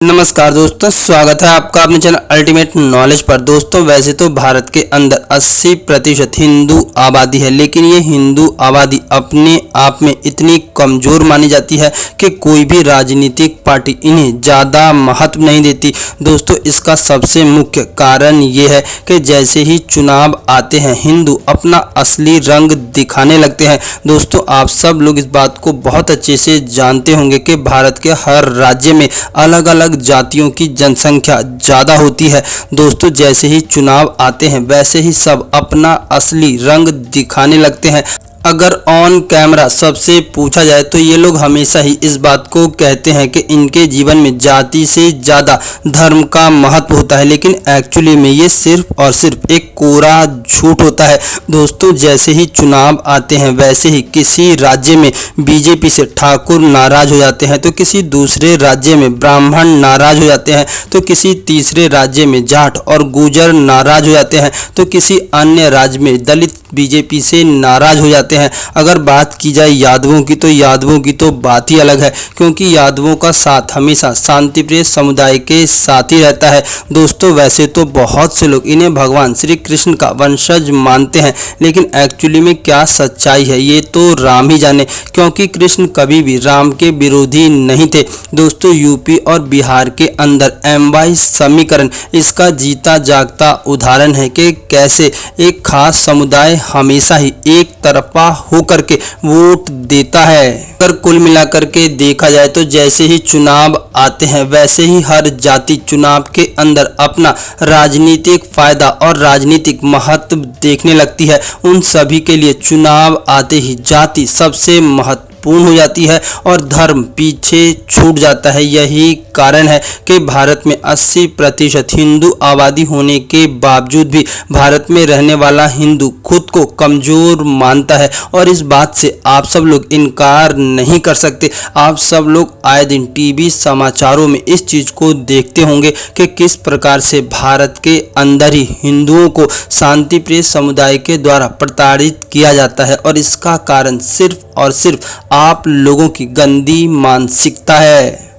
नमस्कार दोस्तों, स्वागत है आपका अपने चैनल अल्टीमेट नॉलेज पर। दोस्तों, वैसे तो भारत के अंदर 80% हिंदू आबादी है, लेकिन ये हिंदू आबादी अपने आप में इतनी कमज़ोर मानी जाती है कि कोई भी राजनीतिक पार्टी इन्हें ज़्यादा महत्व नहीं देती। दोस्तों, इसका सबसे मुख्य कारण ये है कि जैसे ही चुनाव आते हैं हिंदू अपना असली रंग दिखाने लगते हैं। दोस्तों, आप सब लोग इस बात को बहुत अच्छे से जानते होंगे कि भारत के हर राज्य में अलग अलग जातियों की जनसंख्या ज़्यादा होती है। दोस्तों, जैसे ही चुनाव आते हैं वैसे ही सब अपना असली रंग दिखाने लगते हैं। अगर ऑन कैमरा सबसे पूछा जाए तो ये लोग हमेशा ही इस बात को कहते हैं कि इनके जीवन में जाति से ज़्यादा धर्म का महत्व होता है, लेकिन एक्चुअली में ये सिर्फ और सिर्फ एक कोरा झूठ होता है। दोस्तों, जैसे ही चुनाव आते हैं वैसे ही किसी राज्य में बीजेपी से ठाकुर नाराज हो जाते हैं, तो किसी दूसरे राज्य में ब्राह्मण नाराज हो जाते हैं, तो किसी तीसरे राज्य में जाट और गुर्जर नाराज हो जाते हैं, तो किसी अन्य राज्य में दलित बीजेपी से नाराज हो जाते हैं। अगर बात की जाए यादवों की, तो यादवों की तो बात ही अलग है, क्योंकि यादवों का साथ हमेशा शांतिप्रिय समुदाय के साथ ही रहता है। दोस्तों, वैसे तो बहुत से लोग इन्हें भगवान श्री कृष्ण का वंशज मानते हैं, लेकिन एक्चुअली में क्या सच्चाई है ये तो राम ही जाने, क्योंकि कृष्ण कभी भी राम के विरोधी नहीं थे। दोस्तों, यूपी और बिहार के अंदर MY समीकरण इसका जीता जागता उदाहरण है कि कैसे एक खास समुदाय हमेशा ही एक तरफा होकर के वोट देता है। अगर कुल मिलाकर के देखा जाए तो जैसे ही चुनाव आते हैं वैसे ही हर जाति चुनाव के अंदर अपना राजनीतिक फायदा और राजनीतिक महत्व देखने लगती है। उन सभी के लिए चुनाव आते ही जाति सबसे महत्वपूर्ण हो जाती है और धर्म पीछे छूट जाता है। यही कारण है कि भारत में 80% हिंदू आबादी होने के बावजूद भी भारत में रहने वाला हिंदू खुद को कमज़ोर मानता है, और इस बात से आप सब लोग इनकार नहीं कर सकते। आप सब लोग आए दिन टीवी समाचारों में इस चीज़ को देखते होंगे कि किस प्रकार से भारत के अंदर ही हिंदुओं को शांतिप्रिय समुदाय के द्वारा प्रताड़ित किया जाता है, और इसका कारण सिर्फ और सिर्फ आप लोगों की गंदी मानसिकता है।